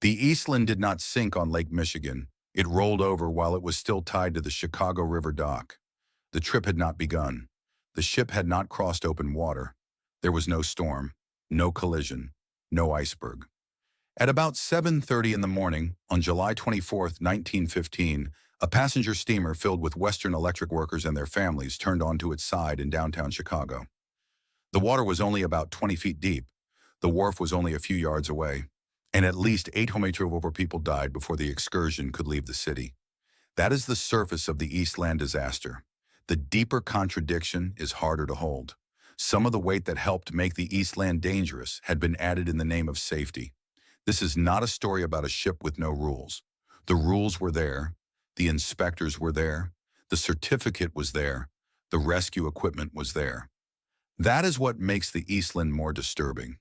The Eastland did not sink on Lake Michigan. It rolled over while it was still tied to the Chicago River dock. The trip had not begun. The ship had not crossed open water. There was no storm, no collision, no iceberg. At about 7:30 in the morning, on July 24, 1915, a passenger steamer filled with Western Electric workers and their families turned onto its side in downtown Chicago. The water was only about 20 feet deep. The wharf was only a few yards away, and at least 8 people died before the excursion could leave the city. That is the surface of the Eastland disaster. The deeper contradiction is harder to hold. Some of the weight that helped make the Eastland dangerous had been added in the name of safety. This is not a story about a ship with no rules. The rules were there, the inspectors were there, the certificate was there, the rescue equipment was there. That is what makes the Eastland more disturbing.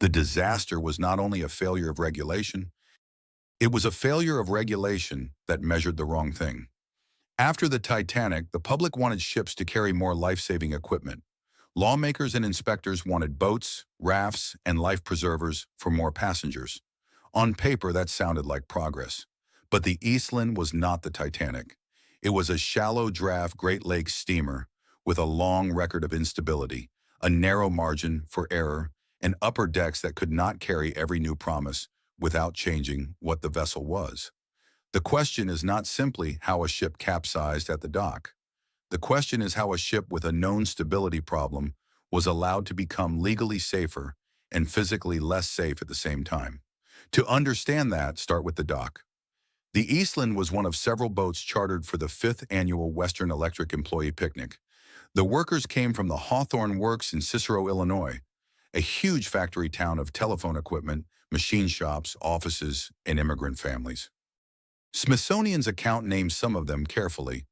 The disaster was not only a failure of regulation, it was a failure of regulation that measured the wrong thing. After the Titanic, the public wanted ships to carry more life-saving equipment. Lawmakers and inspectors wanted boats, rafts, and life preservers for more passengers. On paper, that sounded like progress. But the Eastland was not the Titanic. It was a shallow draft Great Lakes steamer with a long record of instability, a narrow margin for error, and upper decks that could not carry every new promise without changing what the vessel was. The question is not simply how a ship capsized at the dock. The question is how a ship with a known stability problem was allowed to become legally safer and physically less safe at the same time. To understand that, start with the dock. The Eastland was one of several boats chartered for the 5th annual Western Electric Employee Picnic. The workers came from the Hawthorne Works in Cicero, Illinois, a huge factory town of telephone equipment, machine shops, offices, and immigrant families. Smithsonian's account names some of them carefully.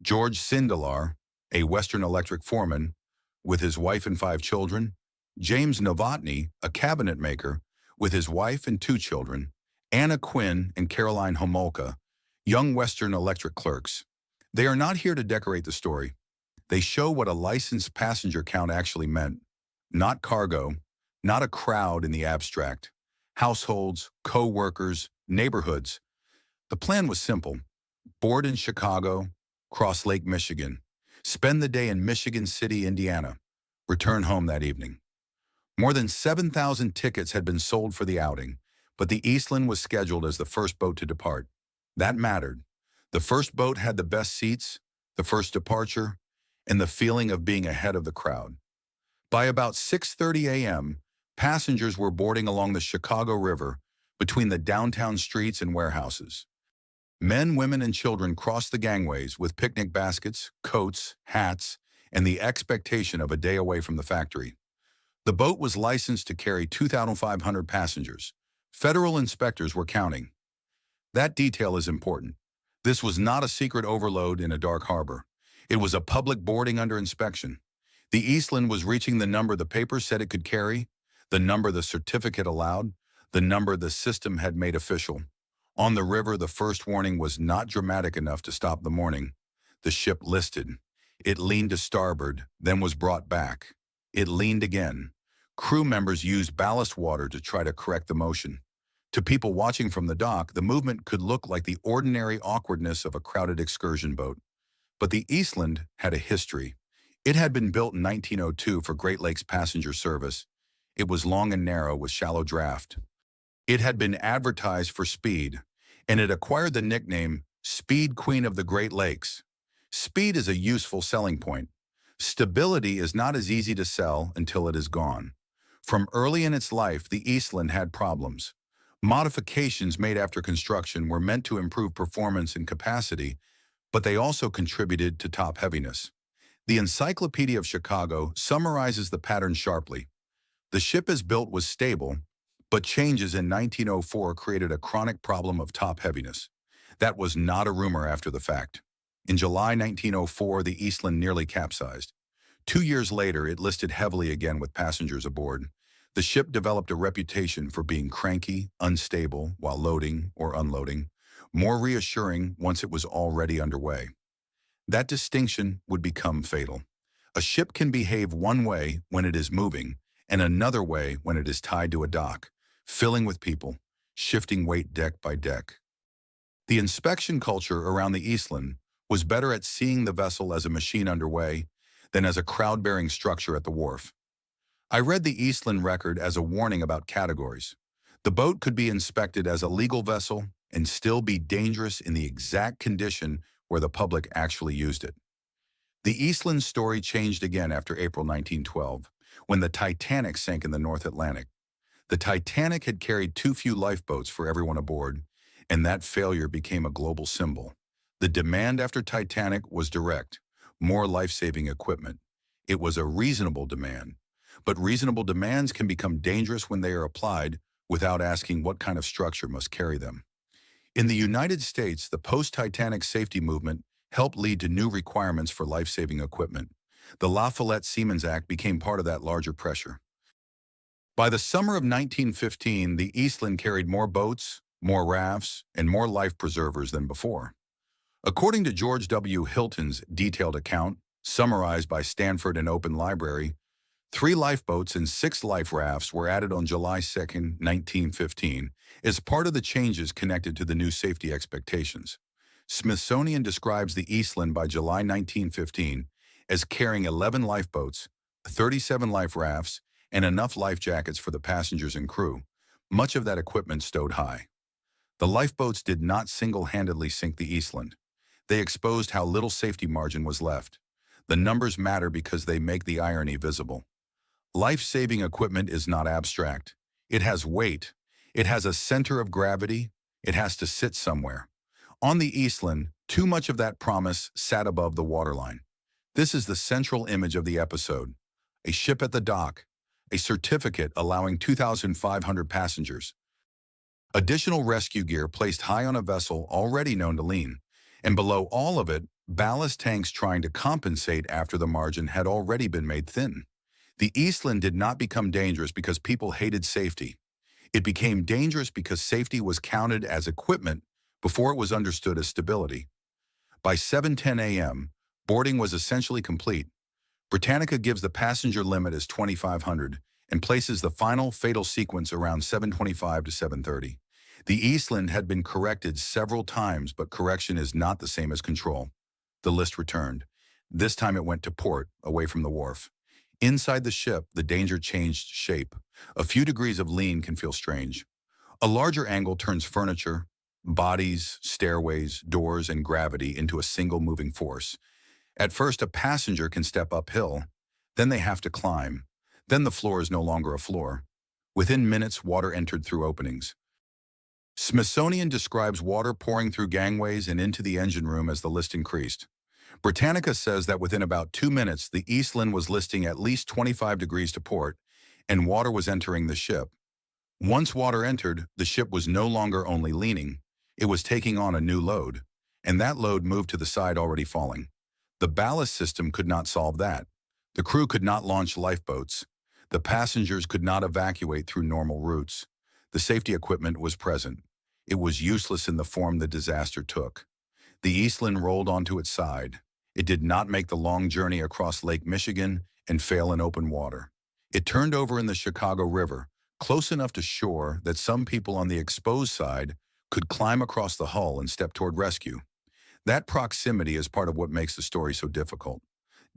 George Sindelar, a Western Electric foreman, with his wife and 5 children. James Novotny, a cabinet maker, with his wife and 2 children. Anna Quinn and Caroline Homolka, young Western Electric clerks. They are not here to decorate the story. They show what a licensed passenger count actually meant. Not cargo, not a crowd in the abstract. Households, co-workers, neighborhoods. The plan was simple. Board in Chicago, cross Lake Michigan, spend the day in Michigan City, Indiana, return home that evening. More than 7,000 tickets had been sold for the outing, but the Eastland was scheduled as the first boat to depart. That mattered. The first boat had the best seats, the first departure, and the feeling of being ahead of the crowd. By about 6:30 a.m., passengers were boarding along the Chicago River between the downtown streets and warehouses. Men, women, and children crossed the gangways with picnic baskets, coats, hats, and the expectation of a day away from the factory. The boat was licensed to carry 2,500 passengers. Federal inspectors were counting. That detail is important. This was not a secret overload in a dark harbor. It was a public boarding under inspection. The Eastland was reaching the number the paper said it could carry, the number the certificate allowed, the number the system had made official. On the river, the first warning was not dramatic enough to stop the morning. The ship listed. It leaned to starboard, then was brought back. It leaned again. Crew members used ballast water to try to correct the motion. To people watching from the dock, the movement could look like the ordinary awkwardness of a crowded excursion boat. But the Eastland had a history. It had been built in 1902 for Great Lakes passenger service. It was long and narrow with shallow draft. It had been advertised for speed, and it acquired the nickname Speed Queen of the Great Lakes. Speed is a useful selling point. Stability is not as easy to sell until it is gone. From early in its life, the Eastland had problems. Modifications made after construction were meant to improve performance and capacity, but they also contributed to top heaviness. The Encyclopedia of Chicago summarizes the pattern sharply. The ship as built was stable, but changes in 1904 created a chronic problem of top heaviness. That was not a rumor after the fact. In July 1904, the Eastland nearly capsized. 2 years later, it listed heavily again with passengers aboard. The ship developed a reputation for being cranky, unstable while loading or unloading, more reassuring once it was already underway. That distinction would become fatal. A ship can behave one way when it is moving and another way when it is tied to a dock, filling with people, shifting weight deck by deck. The inspection culture around the Eastland was better at seeing the vessel as a machine underway than as a crowd-bearing structure at the wharf. I read the Eastland record as a warning about categories. The boat could be inspected as a legal vessel and still be dangerous in the exact condition where the public actually used it. The Eastland story changed again after April 1912, when the Titanic sank in the North Atlantic. The Titanic had carried too few lifeboats for everyone aboard, and that failure became a global symbol. The demand after Titanic was direct: more life-saving equipment. It was a reasonable demand, but reasonable demands can become dangerous when they are applied without asking what kind of structure must carry them. In the United States, the post-Titanic safety movement helped lead to new requirements for life-saving equipment. The La Follette Seamen's Act became part of that larger pressure. By the summer of 1915, the Eastland carried more boats, more rafts, and more life preservers than before. According to George W. Hilton's detailed account, summarized by Stanford and Open Library, 3 lifeboats and 6 life rafts were added on July 2, 1915, as part of the changes connected to the new safety expectations. Smithsonian describes the Eastland by July 1915 as carrying 11 lifeboats, 37 life rafts, and enough life jackets for the passengers and crew, much of that equipment stowed high. The lifeboats did not single-handedly sink the Eastland. They exposed how little safety margin was left. The numbers matter because they make the irony visible. Life-saving equipment is not abstract. It has weight. It has a center of gravity. It has to sit somewhere. On the Eastland, too much of that promise sat above the waterline. This is the central image of the episode: a ship at the dock, a certificate allowing 2,500 passengers, additional rescue gear placed high on a vessel already known to lean, and below all of it, ballast tanks trying to compensate after the margin had already been made thin. The Eastland did not become dangerous because people hated safety. It became dangerous because safety was counted as equipment before it was understood as stability. By 7:10 a.m., boarding was essentially complete. Britannica gives the passenger limit as 2,500 and places the final fatal sequence around 7:25 to 7:30. The Eastland had been corrected several times, but correction is not the same as control. The list returned. This time it went to port, away from the wharf. Inside the ship, the danger changed shape. A few degrees of lean can feel strange. A larger angle turns furniture, bodies, stairways, doors, and gravity into a single moving force. At first, a passenger can step uphill. Then they have to climb. Then the floor is no longer a floor. Within minutes, water entered through openings. Smithsonian describes water pouring through gangways and into the engine room as the list increased. Britannica says that within about 2 minutes, the Eastland was listing at least 25 degrees to port, and water was entering the ship. Once water entered, the ship was no longer only leaning, it was taking on a new load, and that load moved to the side already falling. The ballast system could not solve that. The crew could not launch lifeboats. The passengers could not evacuate through normal routes. The safety equipment was present. It was useless in the form the disaster took. The Eastland rolled onto its side. It did not make the long journey across Lake Michigan and fail in open water. It turned over in the Chicago River, close enough to shore that some people on the exposed side could climb across the hull and step toward rescue. That proximity is part of what makes the story so difficult.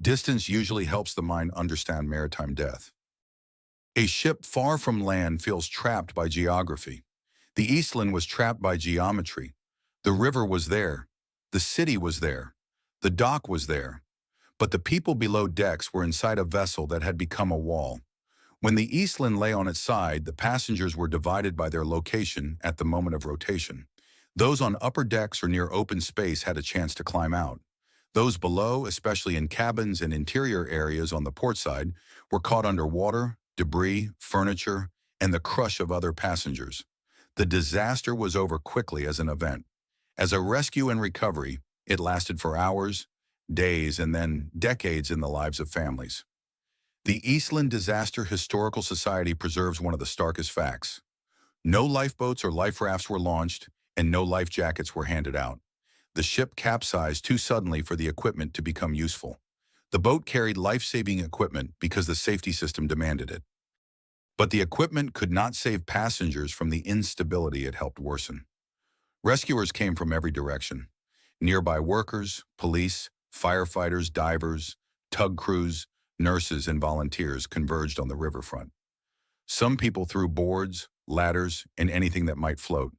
Distance usually helps the mind understand maritime death. A ship far from land feels trapped by geography. The Eastland was trapped by geometry. The river was there. The city was there. The dock was there. But the people below decks were inside a vessel that had become a wall. When the Eastland lay on its side, the passengers were divided by their location at the moment of rotation. Those on upper decks or near open space had a chance to climb out. Those below, especially in cabins and interior areas on the port side, were caught under water, debris, furniture, and the crush of other passengers. The disaster was over quickly as an event. As a rescue and recovery, it lasted for hours, days, and then decades in the lives of families. The Eastland Disaster Historical Society preserves one of the starkest facts. No lifeboats or life rafts were launched, and no life jackets were handed out. The ship capsized too suddenly for the equipment to become useful. The boat carried life-saving equipment because the safety system demanded it. But the equipment could not save passengers from the instability it helped worsen. Rescuers came from every direction. Nearby workers, police, firefighters, divers, tug crews, nurses, and volunteers converged on the riverfront. Some people threw boards, ladders, and anything that might float.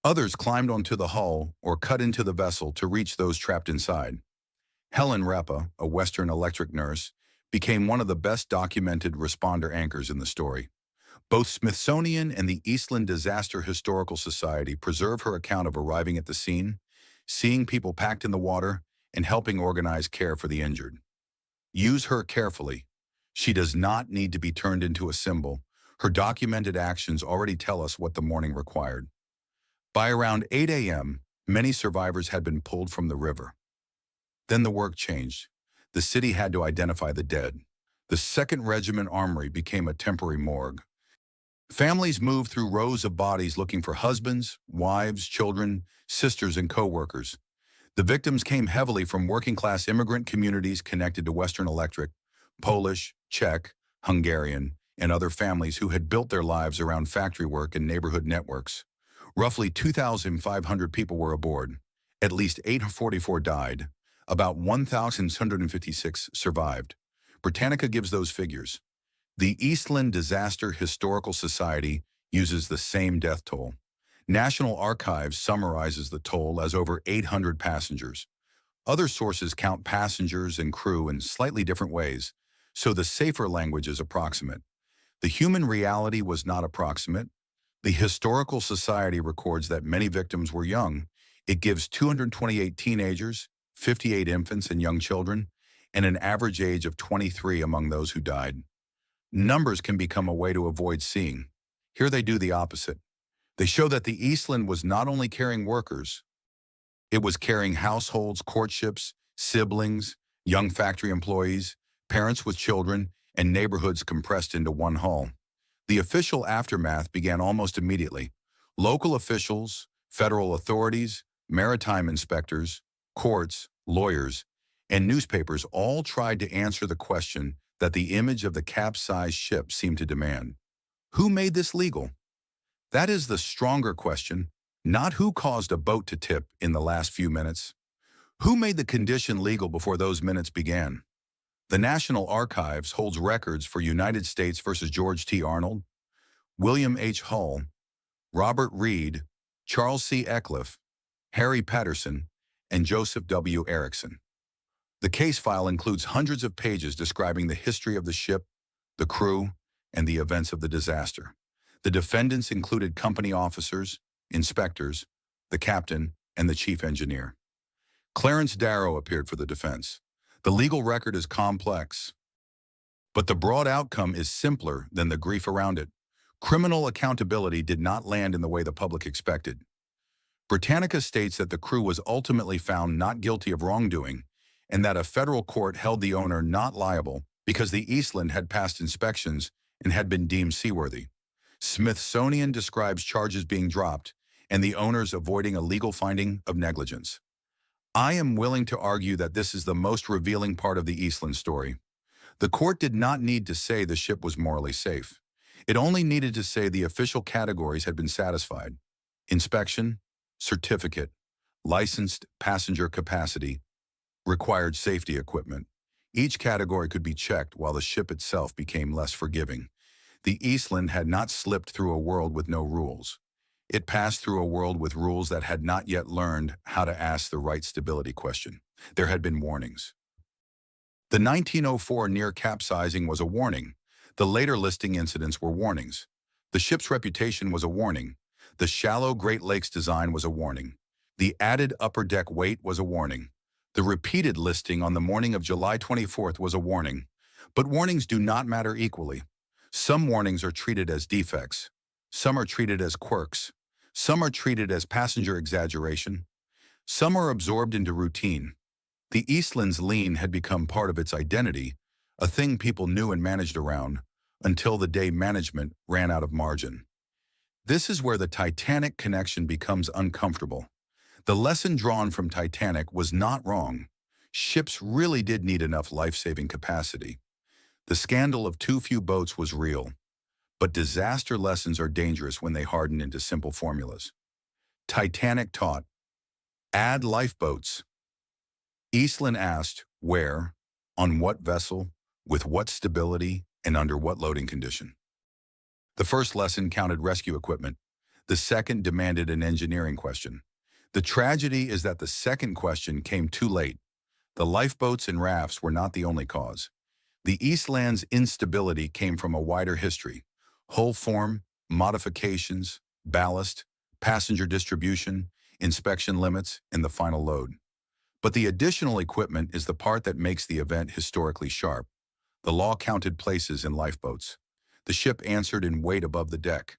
Others climbed onto the hull or cut into the vessel to reach those trapped inside. Helen Rappa, a Western Electric nurse, became one of the best documented responder anchors in the story. Both Smithsonian and the Eastland Disaster Historical Society preserve her account of arriving at the scene, seeing people packed in the water, and helping organize care for the injured. Use her carefully. She does not need to be turned into a symbol. Her documented actions already tell us what the morning required. By around 8 a.m., many survivors had been pulled from the river. Then the work changed. The city had to identify the dead. The 2nd Regiment Armory became a temporary morgue. Families moved through rows of bodies looking for husbands, wives, children, sisters, and co-workers. The victims came heavily from working-class immigrant communities connected to Western Electric, Polish, Czech, Hungarian, and other families who had built their lives around factory work and neighborhood networks. Roughly 2,500 people were aboard. At least 844 died. About 1,656 survived. Britannica gives those figures. The Eastland Disaster Historical Society uses the same death toll. National Archives summarizes the toll as over 800 passengers. Other sources count passengers and crew in slightly different ways, so the safer language is approximate. The human reality was not approximate. The Historical Society records that many victims were young. It gives 228 teenagers, 58 infants and young children, and an average age of 23 among those who died. Numbers can become a way to avoid seeing. Here they do the opposite. They show that the Eastland was not only carrying workers, it was carrying households, courtships, siblings, young factory employees, parents with children, and neighborhoods compressed into one hull. The official aftermath began almost immediately. Local officials, federal authorities, maritime inspectors, courts, lawyers, and newspapers all tried to answer the question that the image of the capsized ship seemed to demand. Who made this legal? That is the stronger question, not who caused a boat to tip in the last few minutes. Who made the condition legal before those minutes began? The National Archives holds records for United States versus George T. Arnold, William H. Hull, Robert Reed, Charles C. Eckliff, Harry Patterson, and Joseph W. Erickson. The case file includes hundreds of pages describing the history of the ship, the crew, and the events of the disaster. The defendants included company officers, inspectors, the captain, and the chief engineer. Clarence Darrow appeared for the defense. The legal record is complex, but the broad outcome is simpler than the grief around it. Criminal accountability did not land in the way the public expected. Britannica states that the crew was ultimately found not guilty of wrongdoing, and that a federal court held the owner not liable because the Eastland had passed inspections and had been deemed seaworthy. Smithsonian describes charges being dropped and the owners avoiding a legal finding of negligence. I am willing to argue that this is the most revealing part of the Eastland story. The court did not need to say the ship was morally safe. It only needed to say the official categories had been satisfied: inspection, certificate, licensed passenger capacity, required safety equipment. Each category could be checked while the ship itself became less forgiving. The Eastland had not slipped through a world with no rules. It passed through a world with rules that had not yet learned how to ask the right stability question. There had been warnings. The 1904 near capsizing was a warning. The later listing incidents were warnings. The ship's reputation was a warning. The shallow Great Lakes design was a warning. The added upper deck weight was a warning. The repeated listing on the morning of July 24th was a warning. But warnings do not matter equally. Some warnings are treated as defects. Some are treated as quirks. Some are treated as passenger exaggeration. Some are absorbed into routine. The Eastland's lean had become part of its identity, a thing people knew and managed around, until the day management ran out of margin. This is where the Titanic connection becomes uncomfortable. The lesson drawn from Titanic was not wrong. Ships really did need enough life-saving capacity. The scandal of too few boats was real. But disaster lessons are dangerous when they harden into simple formulas. Titanic taught, add lifeboats. Eastland asked, where, on what vessel, with what stability, and under what loading condition. The first lesson counted rescue equipment. The second demanded an engineering question. The tragedy is that the second question came too late. The lifeboats and rafts were not the only cause. The Eastland's instability came from a wider history: hull form, modifications, ballast, passenger distribution, inspection limits, and the final load. But the additional equipment is the part that makes the event historically sharp. The law counted places in lifeboats. The ship answered in weight above the deck.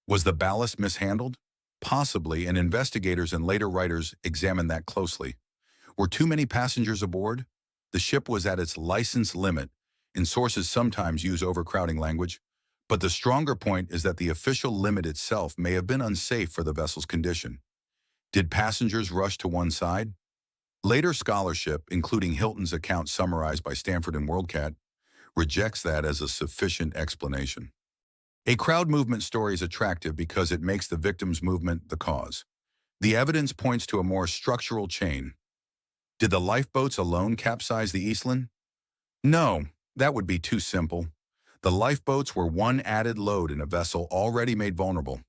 Was the ballast mishandled? Possibly, and investigators and later writers examined that closely. Were too many passengers aboard? The ship was at its license limit, and sources sometimes use overcrowding language. But the stronger point is that the official limit itself may have been unsafe for the vessel's condition. Did passengers rush to one side? Later scholarship, including Hilton's account summarized by Stanford and WorldCat, rejects that as a sufficient explanation. A crowd movement story is attractive because it makes the victim's movement the cause. The evidence points to a more structural chain. Did the lifeboats alone capsize the Eastland? No, that would be too simple. The lifeboats were one added load in a vessel already made vulnerable.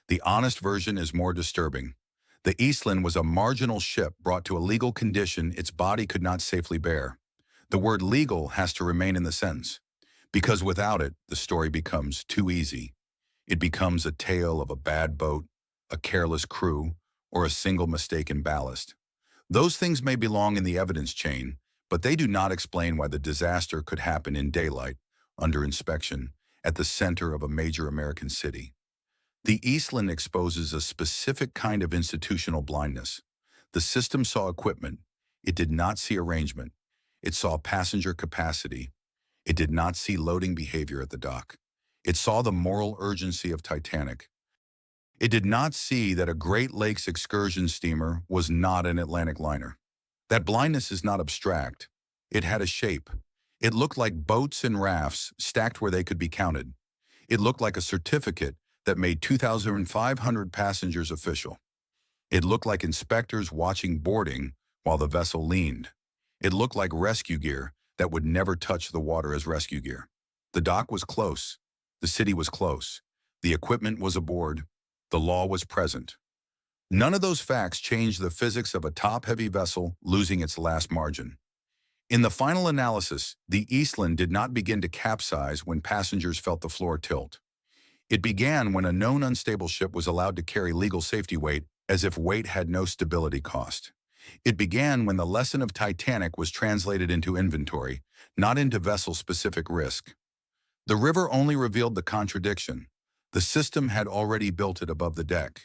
The honest version is more disturbing. The Eastland was a marginal ship brought to a legal condition its body could not safely bear. The word legal has to remain in the sentence, because without it, the story becomes too easy. It becomes a tale of a bad boat, a careless crew, or a single mistake in ballast. Those things may belong in the evidence chain, but they do not explain why the disaster could happen in daylight, under inspection, at the center of a major American city. The Eastland exposes a specific kind of institutional blindness. The system saw equipment. It did not see arrangement. It saw passenger capacity. It did not see loading behavior at the dock. It saw the moral urgency of Titanic. It did not see that a Great Lakes excursion steamer was not an Atlantic liner. That blindness is not abstract. It had a shape. It looked like boats and rafts stacked where they could be counted. It looked like a certificate that made 2,500 passengers official. It looked like inspectors watching boarding while the vessel leaned. It looked like rescue gear that would never touch the water as rescue gear. The dock was close. The city was close. The equipment was aboard. The law was present. None of those facts changed the physics of a top-heavy vessel losing its last margin. In the final analysis, the Eastland did not begin to capsize when passengers felt the floor tilt. It began when a known unstable ship was allowed to carry legal safety weight as if weight had no stability cost. It began when the lesson of Titanic was translated into inventory, not into vessel-specific risk. The river only revealed the contradiction. The system had already built it above the deck.